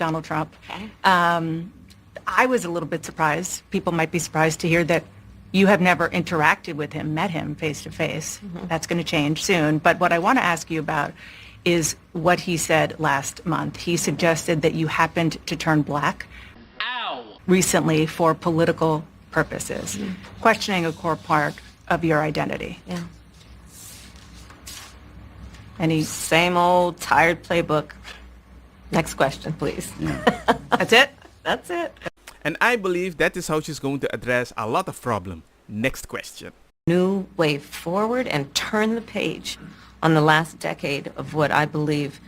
Donald Trump. Okay. I was a little bit surprised. People might be surprised to hear that you have never interacted with him, met him face to face. That's going to change soon. But what I want to ask you about is what he said last month. He suggested that you happened to turn black recently for political purposes, questioning a core part of your identity. Yeah. Any? Same old tired playbook. Next question, please. That's it? That's it. And I believe that is how she's going to address a lot of problems. Next question. New way forward and turn the page on the last decade of what I believe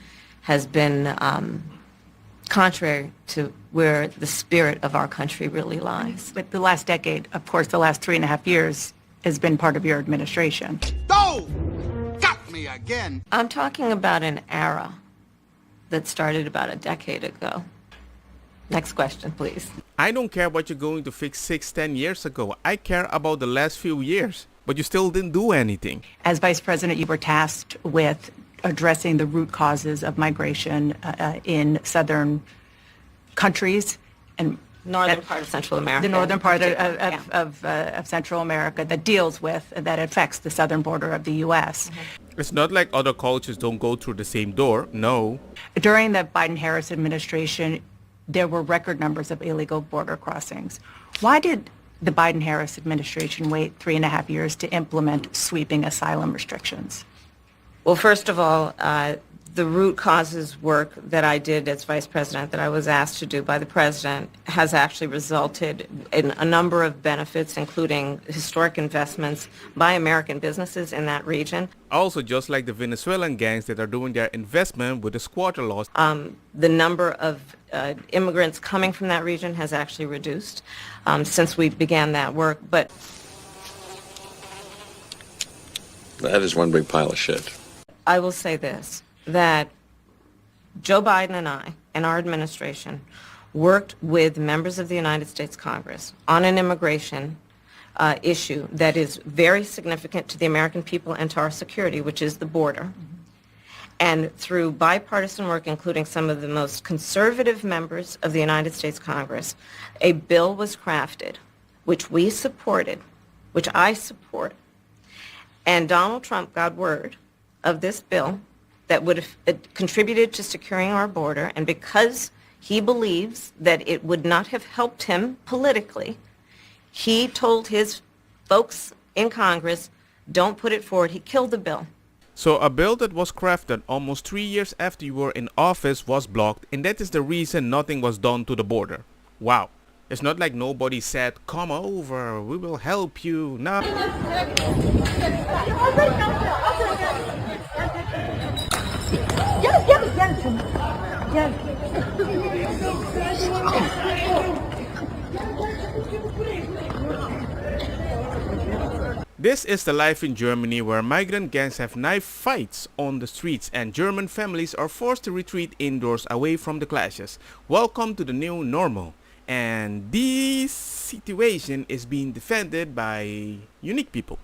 has been contrary to where the spirit of our country really lies. But the last decade, of course, the last 3.5 years has been part of your administration. Oh! Got me again! I'm talking about an era that started about a decade ago. Next question, please. I don't care what you're going to fix 6-10 years ago. I care about the last few years. But you still didn't do anything. As Vice President, you were tasked with addressing the root causes of migration in southern countries and Northern part of Central America. the northern part of Central America that affects the southern border of the U.S. It's not like other cultures don't go through the same door. No. During the Biden-Harris administration, there were record numbers of illegal border crossings. Why did the Biden-Harris administration wait 3.5 years to implement sweeping asylum restrictions? Well, first of all, the root causes work that I did as vice president that I was asked to do by the president has actually resulted in a number of benefits, including historic investments by American businesses in that region. Also, just like the Venezuelan gangs that are doing their investment with the squatter laws. The number of immigrants coming from that region has actually reduced since we began that work. But that is one big pile of shit. I will say this, that Joe Biden and I and our administration worked with members of the United States Congress on an immigration issue that is very significant to the American people and to our security, which is the border. And through bipartisan work, including some of the most conservative members of the United States Congress, a bill was crafted, which we supported, which I support. And Donald Trump got word of this bill that would have contributed to securing our border, and because he believes that it would not have helped him politically, he told his folks in Congress, don't put it forward. He killed the bill. So a bill that was crafted almost 3 years after you were in office was blocked, and that is the reason nothing was done to the border. Wow. It's not like nobody said, come over, we will help you. No. This is the life in Germany, where migrant gangs have knife fights on the streets and German families are forced to retreat indoors away from the clashes. Welcome to the new normal. And this situation is being defended by unique people.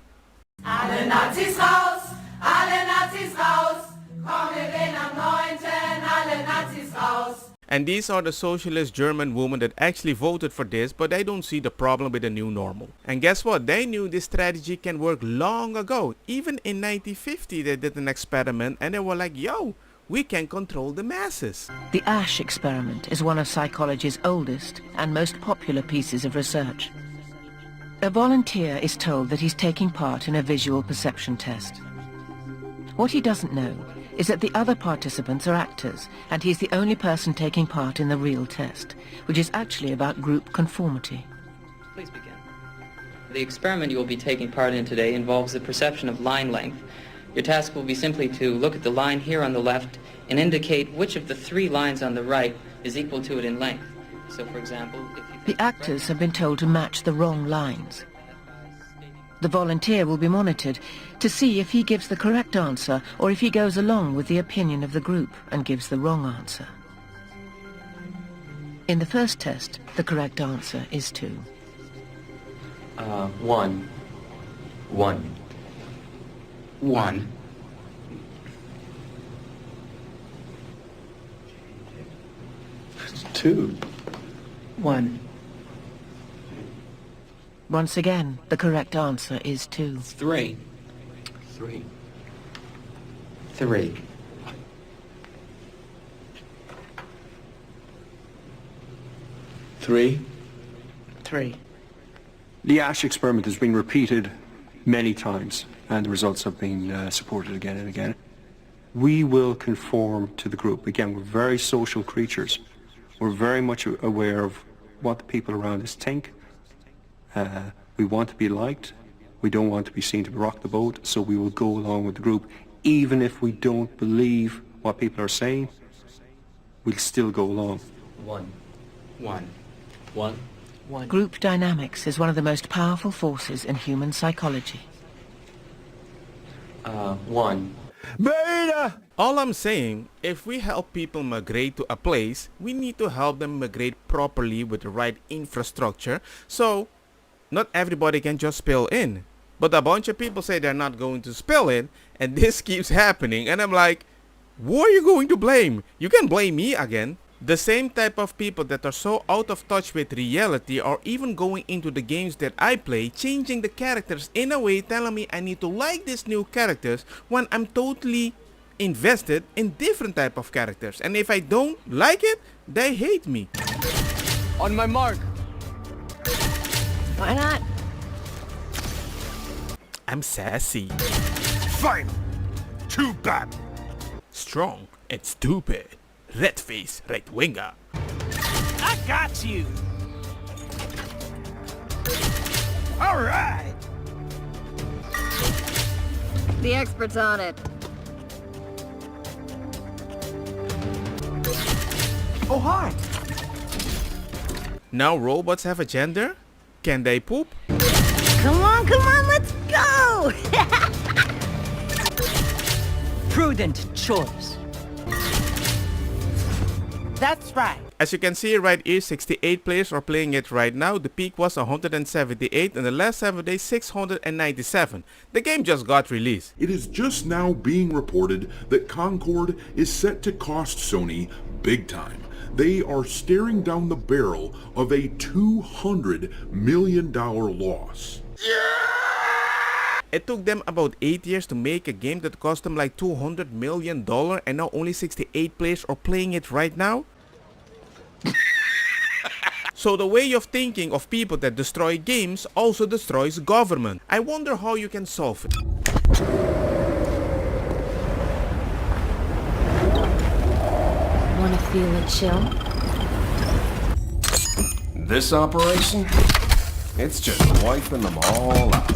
Alle Nazis raus, alle Nazis raus, komm wir gehen am 9., alle Nazis raus. And these are the socialist German women that actually voted for this, but they don't see the problem with the new normal. And guess what? They knew this strategy can work long ago. Even in 1950 they did an experiment and they were like, yo, we can control the masses. The Ash experiment is one of psychology's oldest and most popular pieces of research. A volunteer is told that he's taking part in a visual perception test. What he doesn't know is that the other participants are actors, and he's the only person taking part in the real test, which is actually about group conformity. Please begin. The experiment you will be taking part in today involves the perception of line length. Your task will be simply to look at the line here on the left and indicate which of the 3 lines on the right is equal to it in length. So, for example, if you The actors have been told to match the wrong lines. The volunteer will be monitored to see if he gives the correct answer or if he goes along with the opinion of the group and gives the wrong answer. In the first test, the correct answer is 2. 1. 1. 1. 2. 1. Once again, the correct answer is 2. 3. 3. 3. 3. 3. The Ash experiment has been repeated many times, and the results have been supported again and again. We will conform to the group. Again, we're very social creatures. We're very much aware of what the people around us think. We want to be liked. We don't want to be seen to rock the boat, so we will go along with the group. Even if we don't believe what people are saying, we'll still go along. 1. 1. 1. Group dynamics is one of the most powerful forces in human psychology. 1. All I'm saying, if we help people migrate to a place, we need to help them migrate properly with the right infrastructure, so not everybody can just spill in. But a bunch of people say they're not going to spill in, and this keeps happening, and I'm like, who are you going to blame? You can blame me again. The same type of people that are so out of touch with reality are even going into the games that I play, changing the characters in a way, telling me I need to like these new characters when I'm totally invested in different type of characters. And if I don't like it, they hate me. On my mark. Why not? I'm sassy, Fine. Too bad. strong, and stupid. Red face, right winger. I got you. All right. The expert's on it. Oh, hi. Now robots have a gender? Can they poop? Come on, let's go! Prudent choice. That's right. As you can see right here, 68 players are playing it right now. The peak was 178 and the last 7 days 697. The game just got released. It is just now being reported that Concord is set to cost Sony big time. They are staring down the barrel of a $200 million loss. It took them about 8 years to make a game that cost them like $200 million, and now only 68 players are playing it right now? So the way of thinking of people that destroy games also destroys government. I wonder how you can solve it. Wanna feel a chill? This operation, it's just wiping them all out.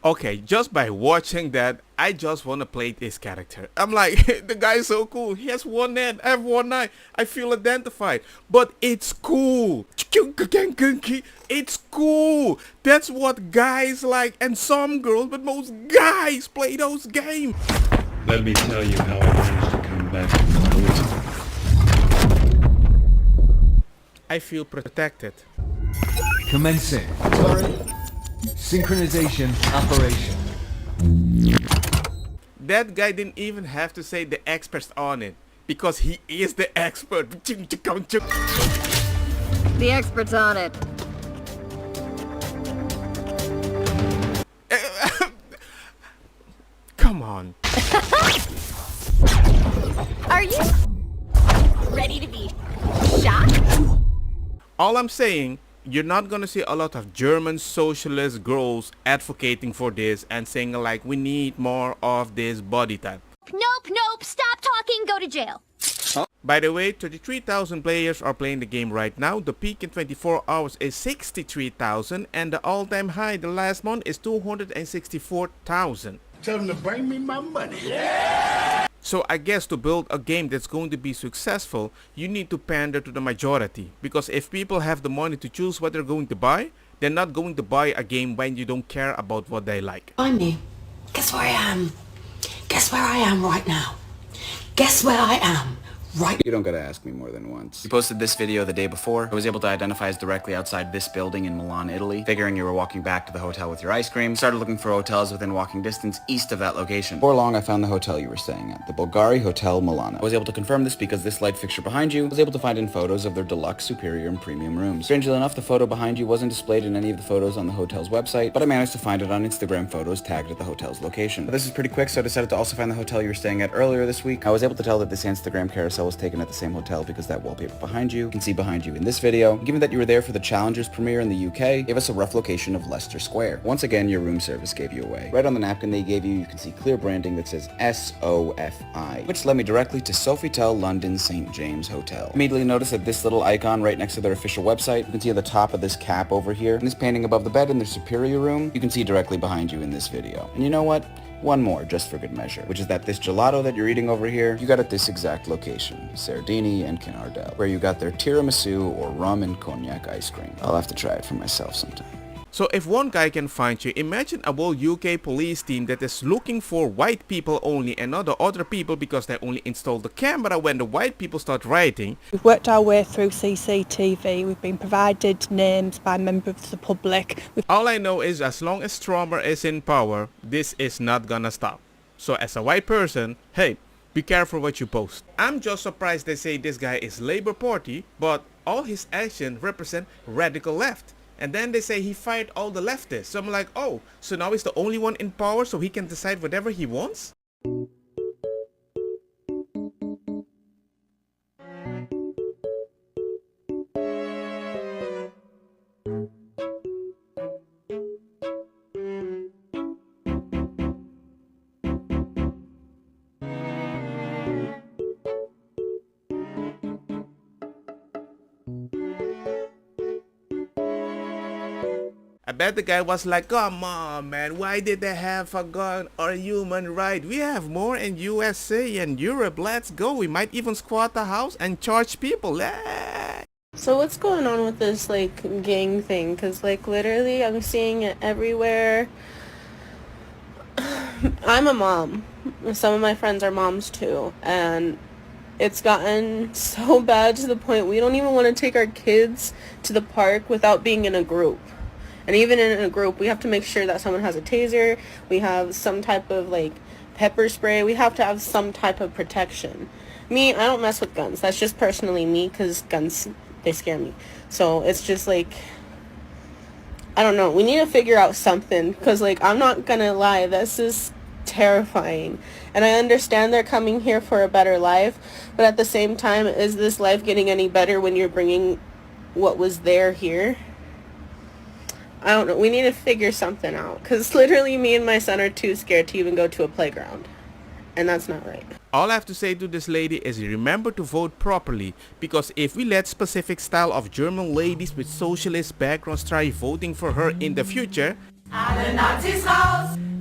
Okay, just by watching that, I just want to play this character. I'm like, the guy's so cool. He has one hand, I have one eye. I feel identified. But it's cool. It's cool. That's what guys like, and some girls, but most guys play those games. Let me tell you how I managed to come back from the I feel protected. Commencing. Synchronization operation. That guy didn't even have to say the expert's on it, because he is the expert. The expert's on it. Come on. Are you ready to be shot? All I'm saying, you're not gonna see a lot of German socialist girls advocating for this and saying like, we need more of this body type. Nope, stop talking, go to jail. By the way, 33,000 players are playing the game right now. The peak in 24 hours is 63,000 and the all-time high the last month is 264,000. Tell them to bring me my money. So I guess to build a game that's going to be successful, you need to pander to the majority. Because if people have the money to choose what they're going to buy, they're not going to buy a game when you don't care about what they like. Find me. Guess where I am? Guess where I am right now? Guess where I am Right. You don't gotta ask me more than once. You posted this video the day before. I was able to identify us directly outside this building in Milan, Italy. Figuring you were walking back to the hotel with your ice cream, started looking for hotels within walking distance east of that location. Before long, I found the hotel you were staying at, the Bulgari Hotel Milano. I was able to confirm this because this light fixture behind you was able to find in photos of their deluxe, superior, and premium rooms. Strangely enough, the photo behind you wasn't displayed in any of the photos on the hotel's website, but I managed to find it on Instagram photos tagged at the hotel's location. But this is pretty quick, so I decided to also find the hotel you were staying at earlier this week. I was able to tell that this Instagram carousel was taken at the same hotel because that wallpaper behind you can see behind you in this video. Given that you were there for the Challengers premiere in the UK, gave us a rough location of Leicester Square. Once again, your room service gave you away. Right on the napkin they gave you, you can see clear branding that says SOFI, which led me directly to Sofitel London St. James Hotel. Immediately noticed that this little icon right next to their official website, you can see at the top of this cap over here, and this painting above the bed in their superior room, you can see directly behind you in this video. And you know what? One more, just for good measure, which is that this gelato that you're eating over here, you got at this exact location, Sardini and Canardel, where you got their tiramisu or rum and cognac ice cream. I'll have to try it for myself sometime. So if one guy can find you, imagine a whole UK police team that is looking for white people only and not the other people because they only installed the camera when the white people start rioting. We've worked our way through CCTV, we've been provided names by members of the public. All I know is as long as Stromer is in power, this is not gonna stop. So as a white person, hey, be careful what you post. I'm just surprised they say this guy is Labour Party, but all his actions represent radical left. And then they say he fired all the leftists. So I'm like, oh, so now he's the only one in power so he can decide whatever he wants? I bet the guy was like, come on man, why did they have a gun or a human right? We have more in USA and Europe, let's go. We might even squat the house and charge people. So what's going on with this like gang thing? Because like literally I'm seeing it everywhere. I'm a mom. Some of my friends are moms too. And it's gotten so bad to the point we don't even want to take our kids to the park without being in a group. And even in a group, we have to make sure that someone has a taser, we have some type of like pepper spray, we have to have some type of protection. Me, I don't mess with guns. That's just personally me because guns, they scare me. So it's just like, I don't know. We need to figure out something because like, I'm not going to lie, this is terrifying. And I understand they're coming here for a better life, but at the same time, is this life getting any better when you're bringing what was there here? I don't know. We need to figure something out because literally me and my son are too scared to even go to a playground. And that's not right. All I have to say to this lady is remember to vote properly, because if we let specific style of German ladies with socialist backgrounds try voting for her in the future,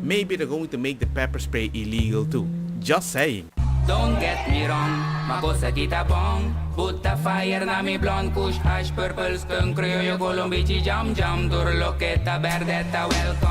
maybe they're going to make the pepper spray illegal too. Just saying. Don't get me wrong, makosa kita bong. Put the fire na mi blonde kush hash purple skunk criollo colombici jam jam. Durloketa berdetta welcome.